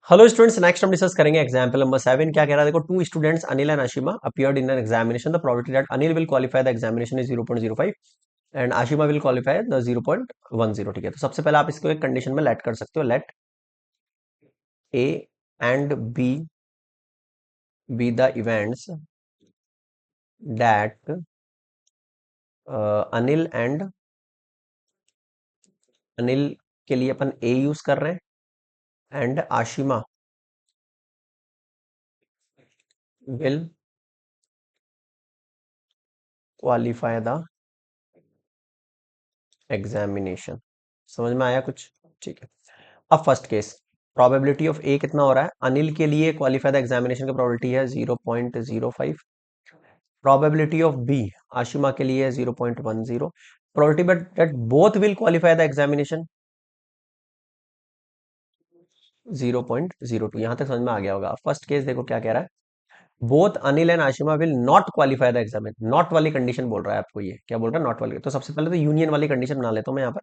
Hello students, next हम discuss करेंगे example number 7। क्या कह रहा है देखो, two students Anil and Ashima appeared in an examination. The probability that Anil will qualify the examination is 0.05 and Ashima will qualify the 0.10। ठीक है, तो सबसे पहले आप इसको एक कंडीशन में लेट कर सकते हो। Let A and B the events that Anil के लिए अपन ए यूज कर रहे हैं and Ashima will qualify the examination. समझ में आया कुछ? ठीक है। अब first case, probability of A कितना हो रहा है? अनिल के लिए क्वालिफाई द एग्जामिनेशन की प्रोबेबिलिटी है 0.05। प्रोबेबिलिटी ऑफ बी आशिमा के लिए 0.10। Probability but that both will qualify the examination 0.02। यहां तक समझ में आ गया होगा। फर्स्ट केस देखो क्या कह रहा है, both Anil and Ashima will not qualify the exam. Not वाली कंडीशन बोल रहा है आपको। ये क्या बोल रहा है? नॉट वाली। तो सबसे पहले तो यूनियन वाली कंडीशन बना लेता हूं मैं। यहाँ पर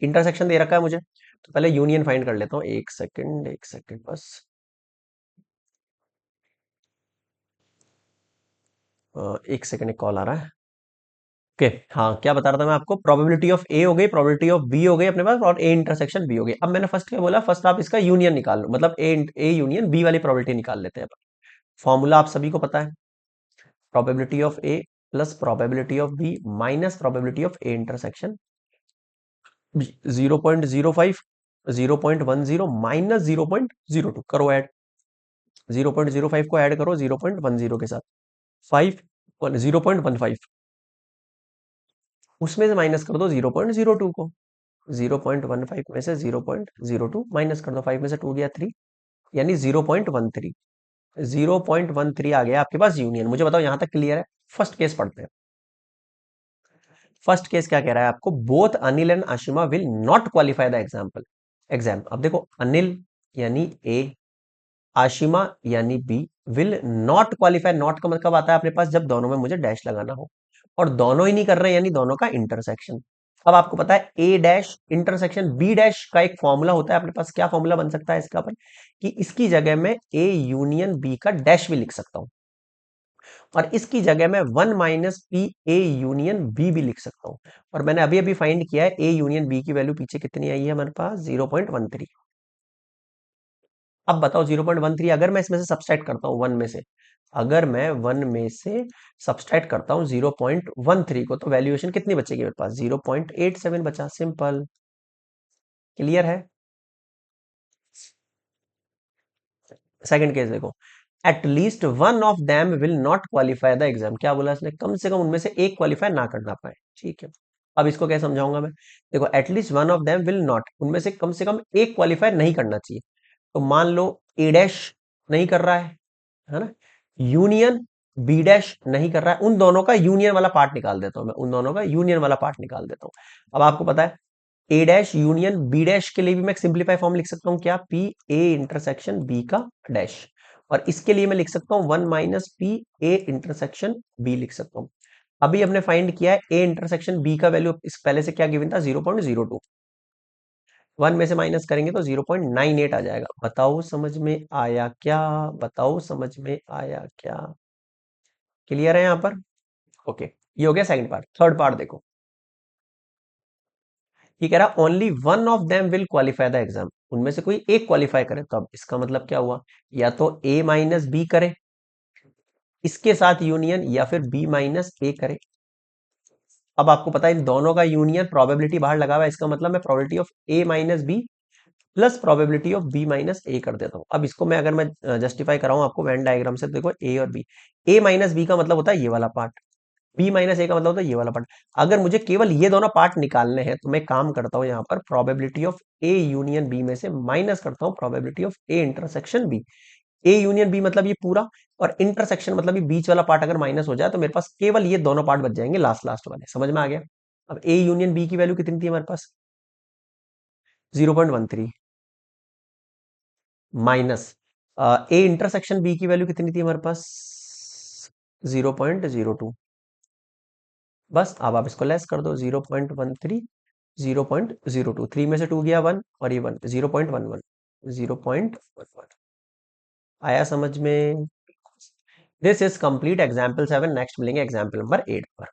इंटरसेक्शन दे रखा है मुझे, तो पहले यूनियन फाइंड कर लेता हूँ। एक सेकंड, एक सेकंड बस। एक सेकंड, एक कॉल आ रहा है। ओके, हाँ, क्या बता रहा था मैं आपको? प्रोबेबिलिटी ऑफ ए हो गई, प्रोबेबिलिटी ऑफ बी हो गई अपने पास, और ए इंटरसेक्शन बी हो गई। अब मैंने फर्स्ट क्या बोला? फर्स्ट आप इसका यूनियन निकाल लो, मतलब ए यूनियन बी वाली प्रोबेबिलिटी निकाल लेते हैं। फॉर्मूला आप सभी को पता है, probability of A plus probability of B minus probability of A intersection. 0.05, 0.10 minus 0.02 करो ऐड। 0.05 को ऐड करो 0.10 के साथ, 0.15। उसमें से माइनस कर दो 0.02 को। 0.15 में से 0.02 माइनस कर दो, 5 में से 2 गया 3, यानी 0.13। 0.13 आ गया आपके पास यूनियन। मुझे बताओ यहां तक क्लियर है? फर्स्ट केस पढ़ते हैं। फर्स्ट केस क्या कह रहा है आपको? Both Anil and Ashima will not qualify the exam. अब देखो, अनिल यानी ए, आशिमा यानी B will not qualify. Not का मतलब आता है अपने पास जब दोनों में मुझे डैश लगाना हो, और दोनों ही नहीं कर रहे हैं, यानी दोनों का इंटरसेक्शन। अब आपको पता है ए डैश इंटरसेक्शन बी डैश का एक फॉर्मूला होता है अपने पास। क्या फॉर्मूला बन सकता है इसका? अपन कि इसकी जगह में ए यूनियन बी का डैश भी लिख सकता हूं, और इसकी जगह में 1 - पी ए यूनियन बी भी लिख सकता हूं। और मैंने अभी अभी फाइंड किया है ए यूनियन बी की वैल्यू पीछे कितनी आई है हमारे पास? 0.13। अब बताओ 0.13 अगर मैं इसमें से सब्सट्रैक्ट करता हूँ वन में से, अगर मैं वन में से सब्सट्रैक्ट करता हूँ 0.13 को, तो वैल्यूएशन कितनी बचेगी मेरे पास? 0.87 बचा। सिंपल। क्लियर है? सेकंड केस देखो, at least one of them will not qualify the exam. क्या बोला इसने? कम से कम उनमें से एक क्वालिफाई ना करना पाए। ठीक है, अब इसको क्या समझाऊंगा मैं? देखो, at least one of them will not, उनमें से कम एक क्वालिफाई नहीं करना चाहिए। तो मान लो ए डैश नहीं कर रहा है ना? यूनियन बी डैश नहीं कर रहा है। उन दोनों का यूनियन वाला पार्ट निकाल देता हूं मैं, उन दोनों का यूनियन वाला पार्ट निकाल देता हूं। अब आपको पता है ए डैश यूनियन बी डैश के लिए भी मैं सिंपलीफाई फॉर्म लिख सकता हूं। क्या? पी ए इंटरसेक्शन बी का डैश। और इसके लिए मैं लिख सकता हूं 1 - पी ए इंटरसेक्शन बी लिख सकता हूं। अभी हमने फाइंड किया है ए इंटरसेक्शन बी का वैल्यू इस पहले से क्या गिवन था? 0.02। वन में से माइनस करेंगे तो 0.98 आ जाएगा। बताओ समझ में आया क्या? बताओ समझ में आया क्या? क्लियर है यहां पर? ओके, ये हो गया सेकंड पार्ट। थर्ड पार्ट देखो, ये कह रहा only one of them will qualify the exam. उनमें से कोई एक क्वालिफाई करे। तो अब इसका मतलब क्या हुआ? या तो ए माइनस बी करे इसके साथ यूनियन, या फिर बी माइनस ए करे। अब आपको पता है इन दोनों का यूनियन प्रोबेबिलिटी बाहर लगा हुआ है, इसका मतलब मैं probability of A minus B plus probability of B minus A कर देता हूं। अब इसको मैं अगर मैं जस्टिफाई कराऊं आपको वेन डायग्राम से, तो देखो ए और बी, ए माइनस बी का मतलब होता है ये वाला पार्ट, बी माइनस ए का मतलब होता है ये वाला पार्ट। अगर मुझे केवल ये दोनों पार्ट निकालने हैं, तो मैं काम करता हूं यहाँ पर probability of A union B में से माइनस करता हूं probability of A intersection B. A union B मतलब ये पूरा, और इंटरसेक्शन मतलब ये बीच वाला पार्ट अगर माइनस हो जाए, तो मेरे पास केवल ये दोनों पार्ट बच जाएंगे, लास्ट लास्ट वाले। समझ में आ गया? अब ए यूनियन बी की वैल्यू कितनी थी हमारे पास? 0.13 माइनस ए इंटरसेक्शन बी की वैल्यू कितनी थी हमारे पास? 0.02। बस अब आप इसको लेस कर दो, 0.13, 0.02, 3 में से 2 गया 1, और ये 1, 0.11, 0.11। आया समझ में? This is complete example 7। Next मिलेंगे एग्जाम्पल नंबर 8 पर।